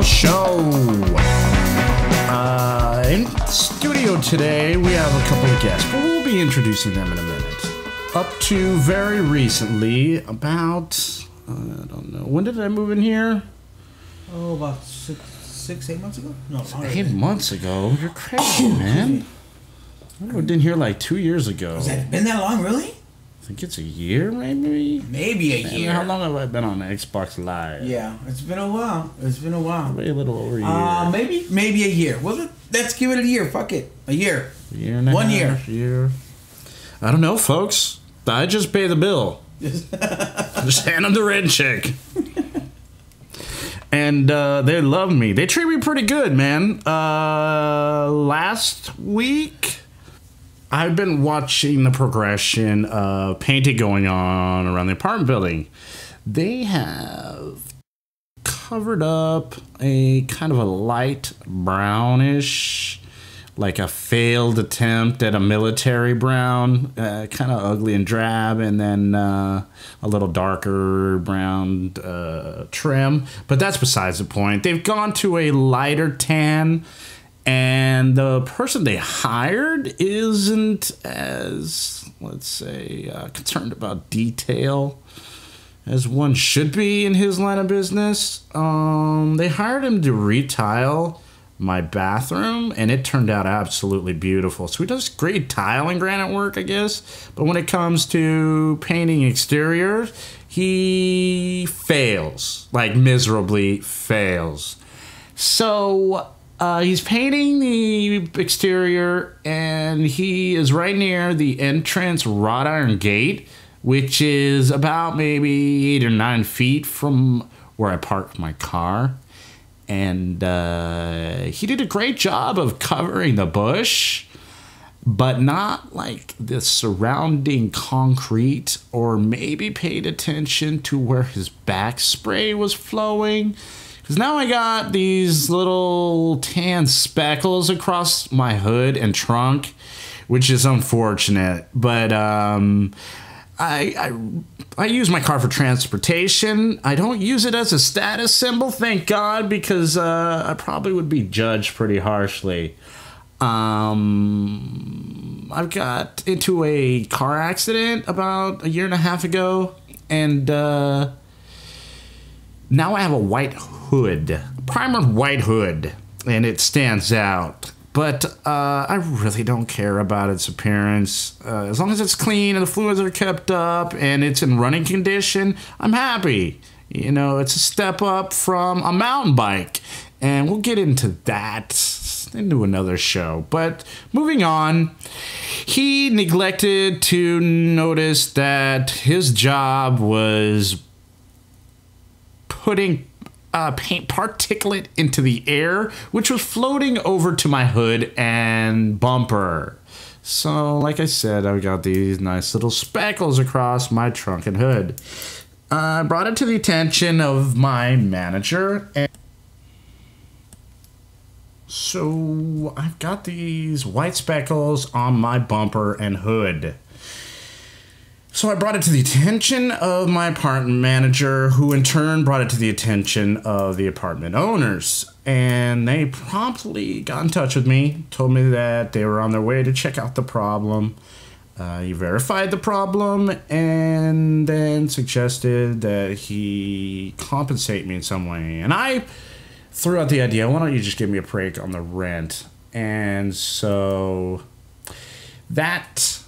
Earl Show. In the studio today, we have a couple of guests, but we'll be introducing them in a minute. Up to very recently, about, I don't know, when did I move in here? Oh, about 8 months ago? No, 8 months ago? You're crazy, man. I moved in here like 2 years ago. Has that been that long, really? I think it's a year, maybe? Maybe a year. How long have I been on Xbox Live? Yeah, it's been a while. Maybe a little over a year. Maybe a year. Well, let's give it a year. Fuck it. A year. A year and a half. 1 year. I don't know, folks. I just pay the bill. Just hand them the rent check. And they love me. They treat me pretty good, man. Last week, I've been watching the progression of painting going on around the apartment building. They have covered up a kind of a light brownish, like a failed attempt at a military brown, kind of ugly and drab, and then a little darker brown trim. But that's besides the point. They've gone to a lighter tan. And the person they hired isn't as, let's say, concerned about detail as one should be in his line of business. They hired him to retile my bathroom, and it turned out absolutely beautiful. So he does great tile and granite work, I guess. But when it comes to painting exteriors, he fails, like miserably fails. So he's painting the exterior, and he is right near the entrance wrought iron gate, which is about maybe 8 or 9 feet from where I parked my car. And he did a great job of covering the bush, but not like the surrounding concrete, or maybe paid attention to where his back spray was flowing. Because now I got these little tan speckles across my hood and trunk, which is unfortunate. But I use my car for transportation. I don't use it as a status symbol, thank God, because I probably would be judged pretty harshly. I've got into a car accident about 1.5 years ago, and now I have a white hood, primered white hood, and it stands out. But I really don't care about its appearance. As long as it's clean and the fluids are kept up and it's in running condition, I'm happy. You know, it's a step up from a mountain bike. And we'll get into that into another show. But moving on, he neglected to notice that his job was putting paint particulate into the air, which was floating over to my hood and bumper. So, like I said, I've got these nice little speckles across my trunk and hood. I brought it to the attention of my manager, and so I've got these white speckles on my bumper and hood. So I brought it to the attention of my apartment manager, who in turn brought it to the attention of the apartment owners. And they promptly got in touch with me, told me that they were on their way to check out the problem. He verified the problem and then suggested that he compensate me in some way. And I threw out the idea, why don't you just give me a break on the rent? And so that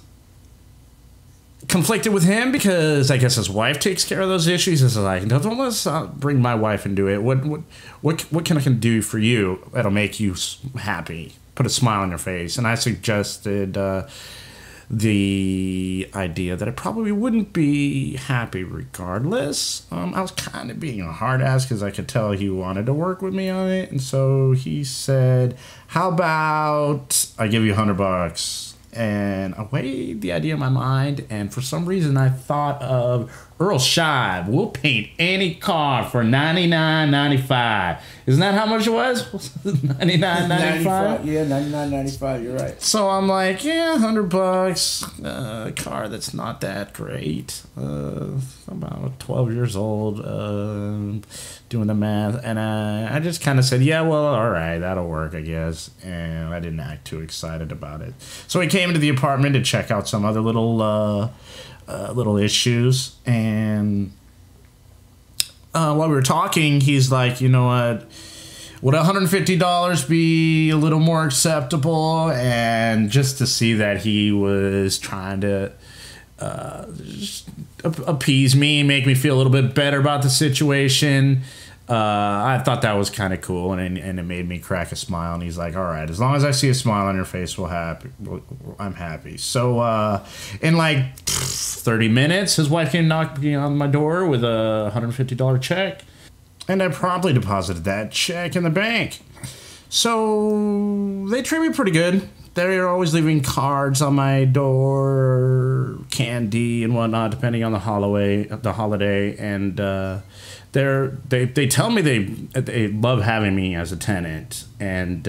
conflicted with him, because I guess his wife takes care of those issues. It's like, don't let's bring my wife into it. What can I do for you that'll make you happy, put a smile on your face? And I suggested the idea that I probably wouldn't be happy regardless. I was kind of being a hard ass because I could tell he wanted to work with me on it, and so he said, "How about I give you $100?" And I weighed the idea in my mind, and for some reason I thought of Earl Scheib. We'll paint any car for $99.95. Isn't that how much it was? $99.95. Yeah, $99.95. You're right. So I'm like, yeah, $100. A car that's not that great. About 12 years old. Doing the math, and I just kind of said, yeah, well, all right, that'll work, I guess. And I didn't act too excited about it. So he came into the apartment to check out some other little issues, and while we were talking, he's like, you know what? Would $150 be a little more acceptable? And just to see that he was trying to just appease me, make me feel a little bit better about the situation. I thought that was kind of cool, and it made me crack a smile. And he's like, all right, as long as I see a smile on your face, I'm happy. So in like 30 minutes, his wife came knocking on my door with a $150 check, and I promptly deposited that check in the bank. So they treat me pretty good. They're always leaving cards on my door, candy and whatnot, depending on the holiday, and they tell me they love having me as a tenant, and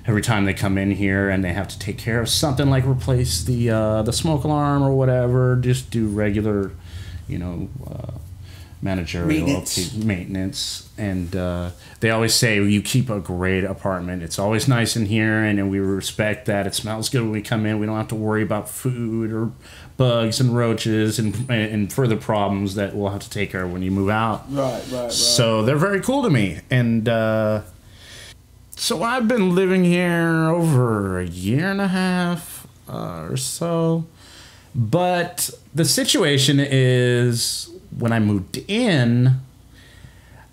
every time they come in here and they have to take care of something like replace the smoke alarm or whatever, just do regular, managerial maintenance, and they always say you keep a great apartment. It's always nice in here, and we respect that. It smells good when we come in. We don't have to worry about food or bugs and roaches and further problems that we'll have to take care of when you move out. Right. So they're very cool to me, and so I've been living here over a year and a half or so. But the situation is, when I moved in,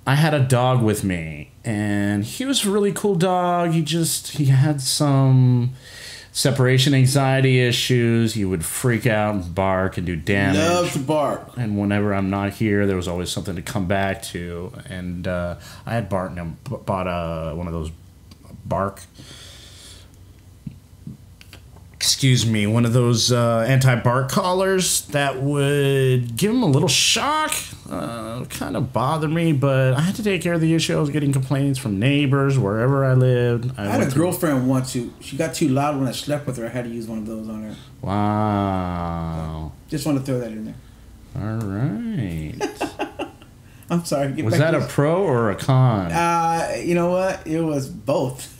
I had a dog with me, and he was a really cool dog. He had some separation anxiety issues. He would freak out and bark and do damage. Love to bark. And whenever I'm not here, there was always something to come back to. And I had bought one of those one of those anti-bark collars that would give him a little shock. Kind of bothered me, but I had to take care of the issue. I was getting complaints from neighbors wherever I lived. I had a girlfriend once she got too loud when I slept with her. I had to use one of those on her. Wow. Just want to throw that in there. All right. I'm sorry. Was that a pro or a con? You know what? It was both.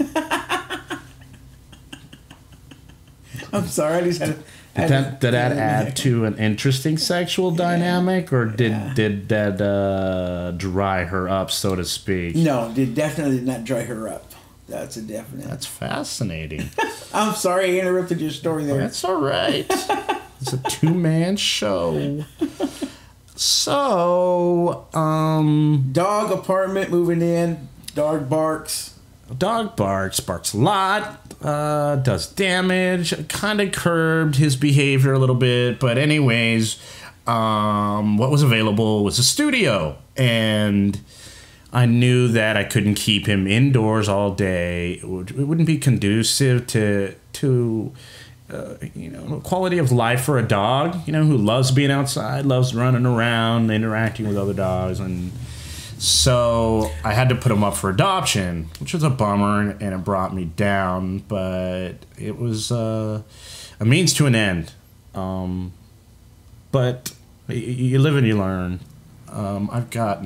I'm sorry. I just had Did that add to an interesting sexual dynamic, or did that dry her up, so to speak? No, it definitely did not dry her up. That's a definite. That's fascinating. I'm sorry I interrupted your story there. That's all right. It's a two-man show. So, dog apartment moving in. Dog barks. Dog barks a lot. Does damage. Kind of curbed his behavior a little bit, but anyways, what was available was a studio, and I knew that I couldn't keep him indoors all day. It wouldn't be conducive to quality of life for a dog, who loves being outside, loves running around, interacting with other dogs. And so I had to put him up for adoption, which was a bummer, and it brought me down, but it was a means to an end. But you live and you learn. I've got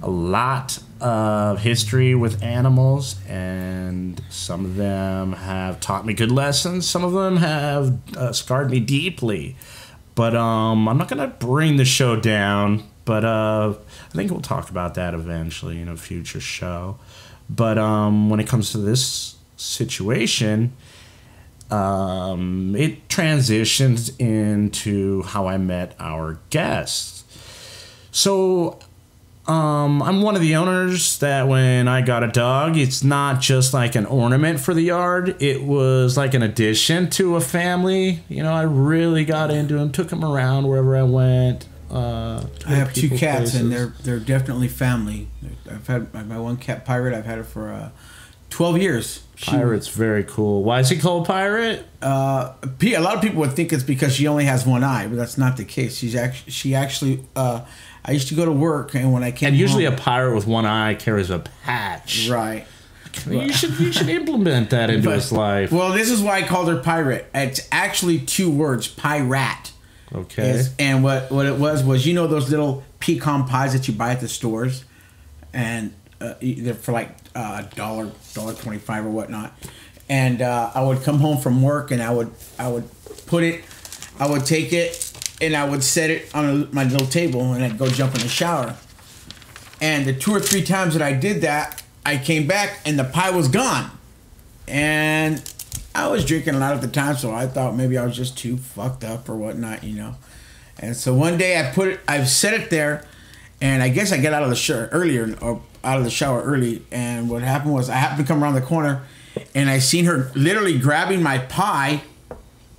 a lot of history with animals, and some of them have taught me good lessons. Some of them have scarred me deeply. But I'm not going to bring the show down, but I think we'll talk about that eventually in a future show. But when it comes to this situation, it transitions into how I met our guests. So I'm one of the owners that when I got a dog, it's not just like an ornament for the yard. It was like an addition to a family. I really got into him, took him around wherever I went. I have two cats, places. And they're definitely family. I've had my one cat, Pirate. I've had her for 12 years. Pirate's very cool. Why is he called Pirate? A lot of people would think it's because she only has one eye, but that's not the case. She actually. I used to go to work, and when I came, And usually home, a pirate with one eye carries a patch. right. You should implement that into his life. Well, this is why I called her Pirate. It's actually 2 words, pirate. Okay. And what it was, you know those little pecan pies that you buy at the stores, and they're for like $1.25 or whatnot. And I would come home from work, and I would take it, and I would set it on my little table, and I'd go jump in the shower. And the 2 or 3 times that I did that, I came back and the pie was gone. And I was drinking a lot at the time, so I thought maybe I was just too fucked up or whatnot, you know. And so one day I set it there, and I guess I got out of the shower early. And what happened was I happened to come around the corner, and I seen her literally grabbing my pie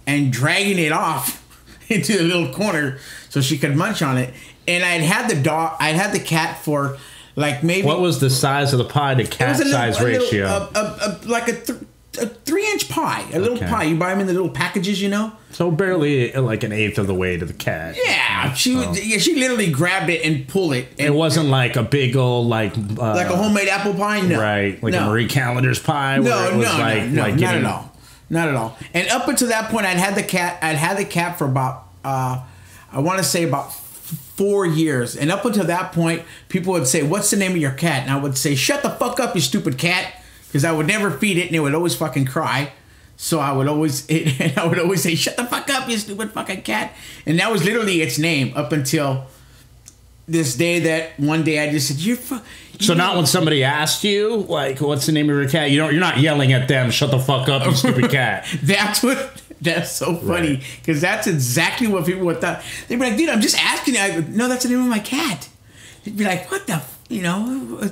and dragging it off into the little corner so she could munch on it. And I'd had the cat for like maybe. What was the size of the pie to cat size ratio? Like a 3-inch pie, a little pie. You buy them in the little packages, you know. So barely like an eighth of the way to the cat. Yeah, she literally grabbed it and pulled it. And it wasn't like a big old like a homemade apple pie, no. Right, like a Marie Callender's pie. No, not at all, not at all. And up until that point, I'd had the cat for about I want to say about 4 years. And up until that point, people would say, "What's the name of your cat?" And I would say, "Shut the fuck up, you stupid cat," because I would never feed it, and it would always fucking cry. So I would always say, "Shut the fuck up, you stupid fucking cat." And that was literally its name up until this day. That one day I just said, So not when somebody asked you, like, "What's the name of your cat?" You're not yelling at them, "Shut the fuck up, you stupid cat." That's so funny, because that's exactly what people would thought. They'd be like, "Dude, I'm just asking you." I go, "No, that's the name of my cat." They'd be like, "What the?"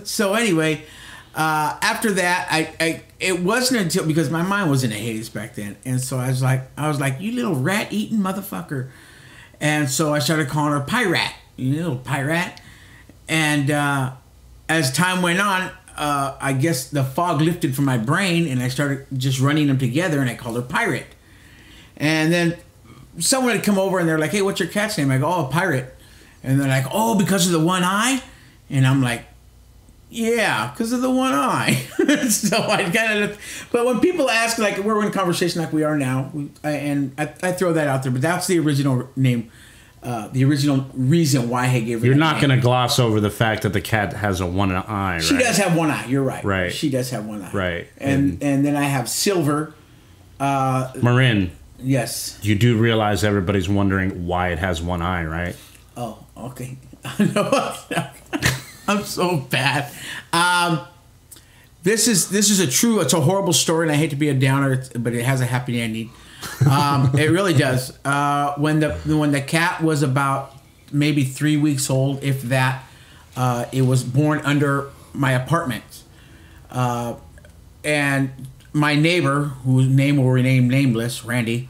So anyway, after that, it wasn't until, because my mind was in a haze back then, and so I was like, "You little rat-eating motherfucker," and so I started calling her Pirate, "You little pirate," and as time went on, I guess the fog lifted from my brain, and I started just running them together, and I called her Pirate. And then someone would come over, and they're like, "Hey, what's your cat's name?" I go, "Oh, Pirate." And they're like, "Oh, because of the one eye?" And I'm like, "Yeah, because of the one eye." So I kind of, but when people ask, like, we're in a conversation like we are now, and I throw that out there, but that's the original name, the original reason why I gave her. You're not going to gloss over the fact that the cat has a one eye, right? She does have one eye. You're right. Right. She does have one eye. Right. And then I have Silver. Marin. Yes. You do realize everybody's wondering why it has one eye, right? Oh, okay. No, I'm so bad. This is it's a horrible story, and I hate to be a downer, but it has a happy ending. It really does. When the cat was about maybe 3 weeks old, if that, it was born under my apartment, and my neighbor, whose name will remain nameless, Randy,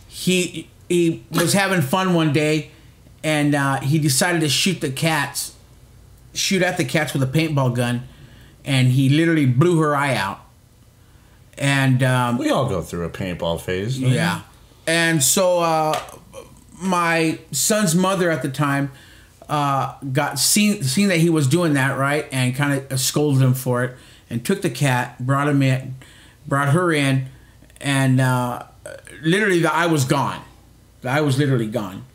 he was having fun one day, and he decided to shoot at the cats with a paintball gun, and he literally blew her eye out. And we all go through a paintball phase. Yeah. And so my son's mother at the time got seen that he was doing that, right, and kind of scolded him for it, and took the cat, brought her in, and literally the eye was gone. The eye was literally gone,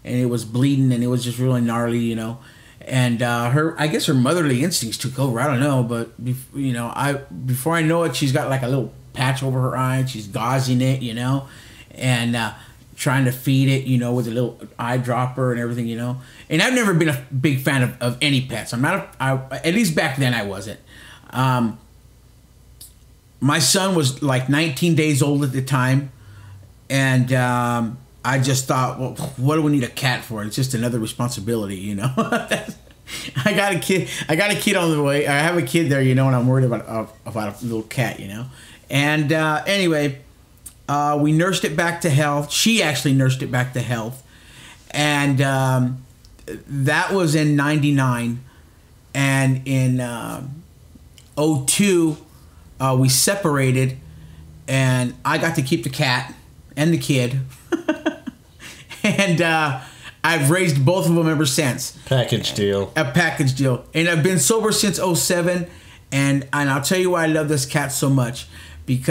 and it was bleeding, and it was just really gnarly, you know. And I guess her motherly instincts took over. I don't know, but before I know it, she's got like a little patch over her eye, and she's gauzing it, you know, and trying to feed it, you know, with a little eyedropper and everything, you know. And I've never been a big fan of any pets. I'm not. At least back then I wasn't. My son was like 19 days old at the time, and I just thought, well, what do we need a cat for? It's just another responsibility, you know. I got a kid on the way. I have a kid there, you know, and I'm worried about a little cat, you know. And anyway, we nursed it back to health. She actually nursed it back to health, and that was in '99, and in '02, we separated, and I got to keep the cat and the kid. And I've raised both of them ever since. Package deal. A package deal. And I've been sober since 07. And I'll tell you why I love this cat so much. Because